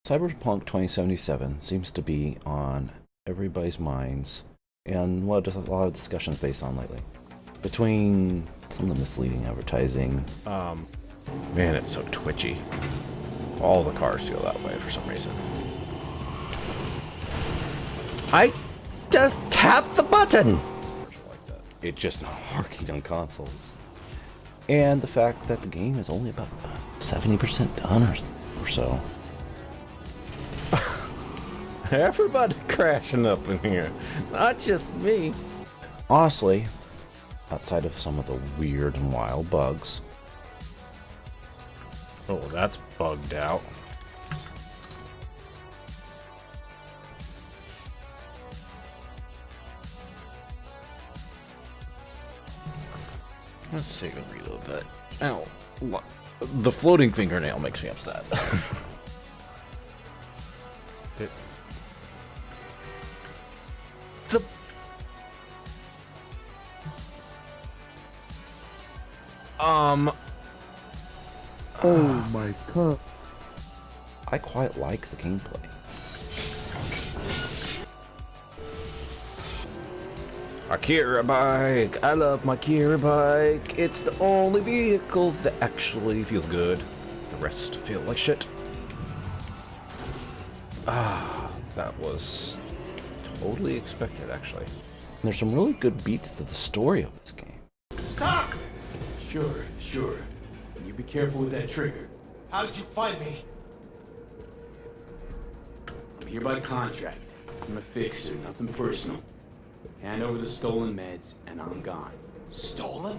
Cyberpunk 2077 seems to be on everybody's minds, and what a lot of discussions based on lately. Between some of the misleading advertising. Man, it's so twitchy. All the cars feel that way for some reason. I just tapped the button! It's just not working on consoles. And the fact that the game is only about 70% done or so. Everybody crashing up in here. Not just me. Honestly, outside of some of the weird and wild bugs. Oh, that's bugged out. Let's save and reload that. Ow. The floating fingernail makes me upset. The... Oh my god. I quite like the gameplay. A Kira bike. I love my Kira bike. It's the only vehicle that actually feels good. The rest feel like shit. That was totally expected, actually. And there's some really good beats to the story of this game. Stop! Sure. You be careful with that trigger. How did you find me? I'm here by contract. I'm a fixer, nothing personal. Hand over the stolen meds, and I'm gone. Stolen?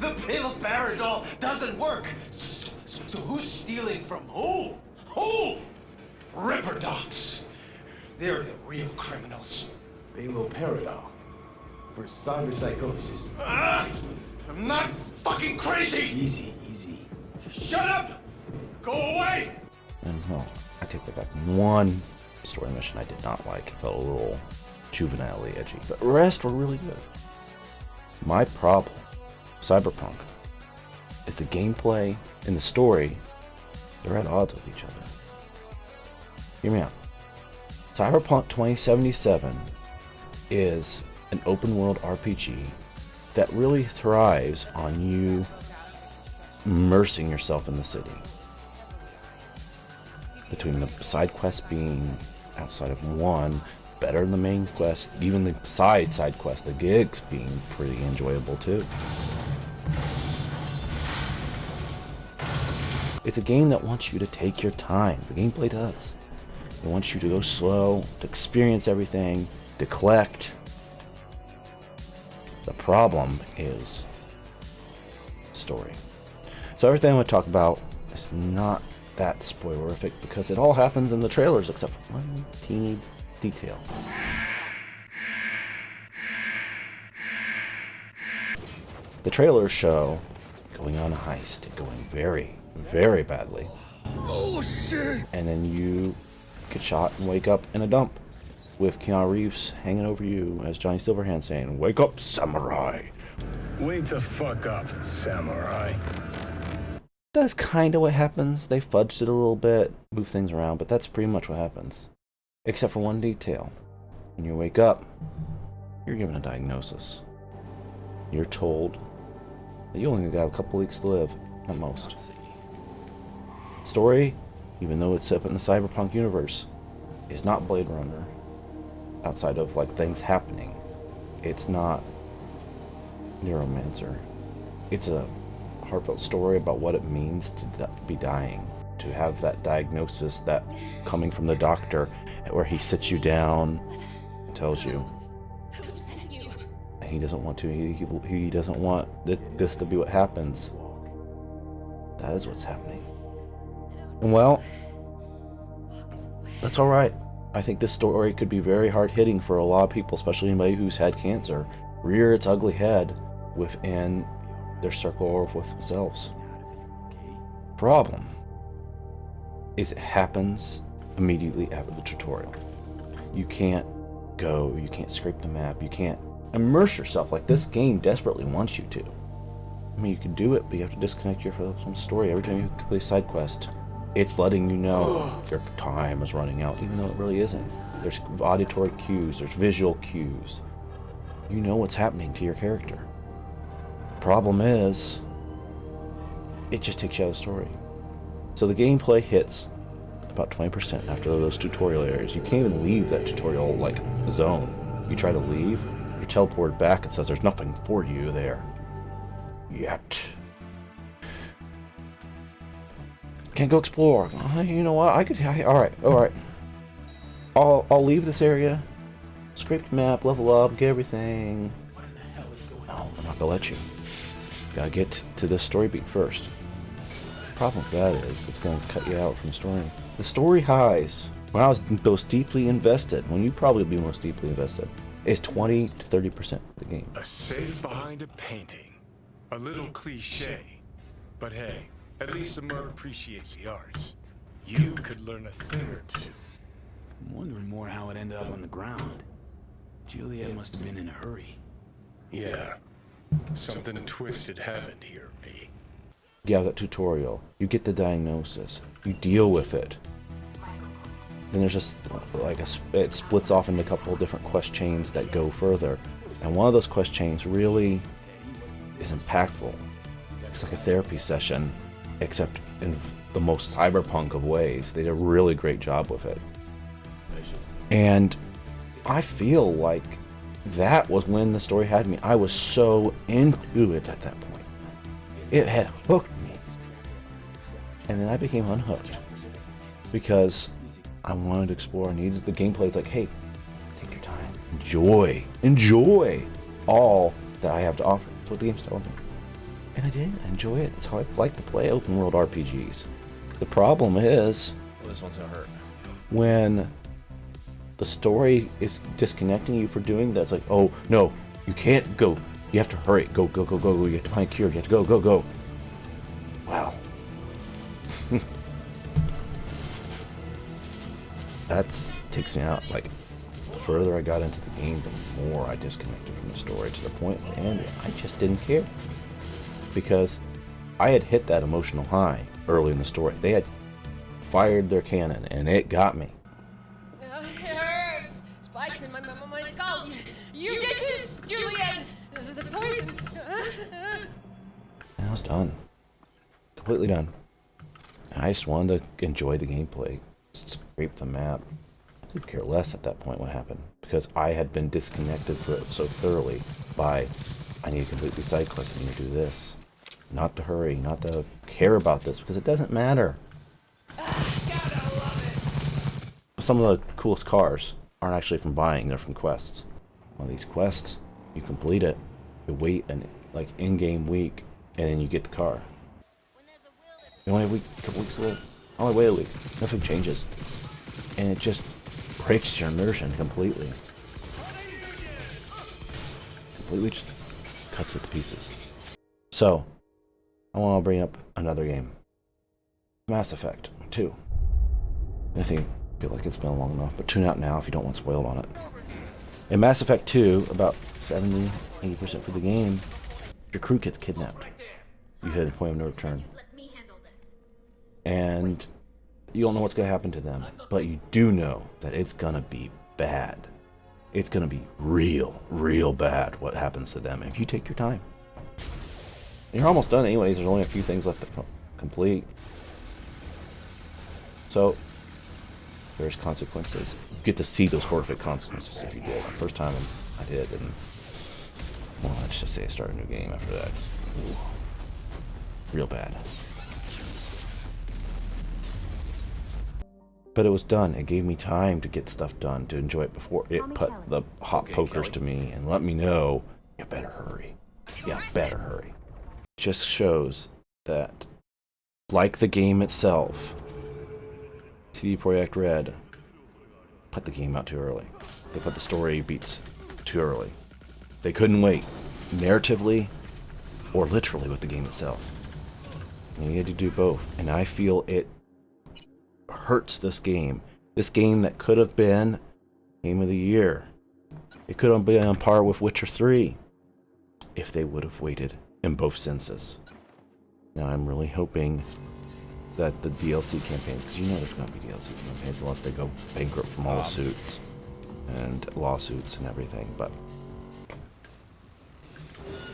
The Paloparadol doesn't work! So who's stealing from who? Who? Ripper docs. They're the real criminals. Paloparadol. For cyberpsychosis. I'm not fucking crazy! Easy. Shut up! Go away! And well, I take that back. One story mission I did not like. It felt a little juvenile-y edgy. But the rest were really good. My problem, Cyberpunk, is the gameplay and the story, they're at odds with each other. Hear me out. Cyberpunk 2077 is an open-world RPG that really thrives on you immersing yourself in the city. Between the side quests being outside of one, better than the main quest, even the side quest, the gigs being pretty enjoyable too. It's a game that wants you to take your time. The gameplay does. It wants you to go slow, to experience everything, to collect. The problem is story. So everything I'm going to talk about is not that spoilerific because it all happens in the trailers except for one teeny detail. The trailers show going on a heist, going very, very badly. Oh shit! And then you get shot and wake up in a dump with Keanu Reeves hanging over you as Johnny Silverhand saying, "Wake up, samurai!" Wake the fuck up, samurai. That's kind of what happens. They fudged it a little bit, move things around, but that's pretty much what happens. Except for one detail. When you wake up, you're given a diagnosis. You're told that you only got a couple weeks to live, at most. Story, even though it's set up in the Cyberpunk universe, is not Blade Runner. Outside of like things happening, it's not Neuromancer. It's a heartfelt story about what it means to be dying, to have that diagnosis that coming from the doctor where he sits you down and tells you and he doesn't want to, he doesn't want this to be what happens. That is what's happening. And well, that's alright. I think this story could be very hard-hitting for a lot of people, especially anybody who's had cancer, rear its ugly head within their circle or with themselves. Problem is it happens immediately after the tutorial. You can't scrape the map, you can't immerse yourself like this game desperately wants you to. I mean, you can do it, but you have to disconnect yourself from the story every time you complete a side quest. It's letting you know your time is running out, even though it really isn't. There's auditory cues, there's visual cues. You know what's happening to your character. The problem is, it just takes you out of the story. So the gameplay hits about 20% after those tutorial areas. You can't even leave that tutorial like zone. You try to leave, you're teleported back and says there's nothing for you there yet. Can't go explore. You know what? All right. I'll leave this area, scrape the map, level up, get everything. No, I'm not gonna let you. Gotta get to this story beat first. The problem with that is it's gonna cut you out from the story. The story highs, when I was most deeply invested, when you probably be most deeply invested, is 20 to 30% of the game. A safe behind a painting. A little cliche. But hey, at least the merc appreciates the arts. You could learn a thing or two. I'm wondering more how it ended up on the ground. Juliet must have been in a hurry. Yeah. Something twisted happened here, V. You have that tutorial, you get the diagnosis, you deal with it. Then there's just like it splits off into a couple of different quest chains that go further. And one of those quest chains really is impactful. It's like a therapy session, except in the most cyberpunk of ways. They did a really great job with it. And I feel like that was when the story had me. I was so into it at that point. It had hooked me. And then I became unhooked. Because I wanted to explore, I needed the gameplay. It's like, hey, take your time. Enjoy all that I have to offer. That's what the game's telling me. And I did. I enjoy it. That's how I like to play open world RPGs. The problem is, Well, this one's gonna hurt. when the story is disconnecting you for doing that, it's like, oh no, you can't go. You have to hurry. Go. You have to find a cure. You have to go. Wow. That takes me out. Like, the further I got into the game, the more I disconnected from the story, to the point where I just didn't care. Because I had hit that emotional high early in the story. They had fired their cannon, and it got me. It hurts. Spikes in my skull. You did this, Juliet. The poison. And I was done. Completely done. And I just wanted to enjoy the gameplay. Scrape the map. I could care less at that point what happened. Because I had been disconnected for it so thoroughly by, I need to complete these side quests, I need to do this. Not to hurry, not to care about this, because it doesn't matter. Some of the coolest cars aren't actually from buying, they're from quests. One of these quests, you complete it, you wait an like in-game week, and then you get the car. You only have a couple weeks to live. Only wait a week. Nothing changes. And it just breaks your immersion completely. Completely just cuts it to pieces. So, I want to bring up another game. Mass Effect 2. I feel like it's been long enough, but tune out now if you don't want spoiled on it. In Mass Effect 2, about 70-80% for the game, your crew gets kidnapped. You hit a point of no return. And you don't know what's going to happen to them, but you do know that it's going to be bad. It's going to be real bad what happens to them if you take your time. And you're almost done anyways, there's only a few things left to complete. So, there's consequences. You get to see those horrific consequences if you did. The first time I did, and well, let's just say I started a new game after that. Ooh. Real bad. But it was done. It gave me time to get stuff done, to enjoy it before it put the hot pokers to me and let me know, you better hurry. You better hurry. It just shows that, like the game itself, CD Projekt Red put the game out too early. They put the story beats too early. They couldn't wait, narratively or literally with the game itself. And you had to do both, and I feel it hurts this game. This game that could have been Game of the Year. It could have been on par with Witcher 3 if they would have waited in both senses. Now I'm really hoping that the DLC campaigns, because you know there's going to be DLC campaigns unless they go bankrupt from all the suits and lawsuits and everything. But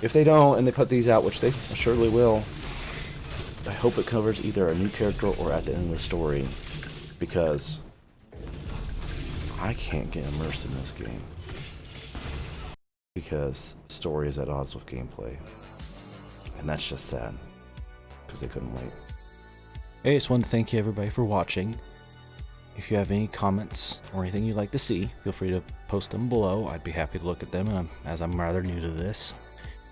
if they don't and they put these out, which they surely will, I hope it covers either a new character or at the end of the story, because I can't get immersed in this game because the story is at odds with gameplay, and that's just sad because they couldn't wait. Hey, I just want to thank you everybody for watching. If you have any comments or anything you'd like to see, feel free to post them below. I'd be happy to look at them, and as I'm rather new to this,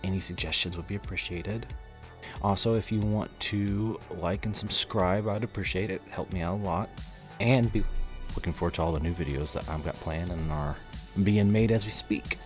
any suggestions would be appreciated. Also, if you want to like and subscribe, I'd appreciate it. Help me out a lot. And be looking forward to all the new videos that I've got planned and are being made as we speak.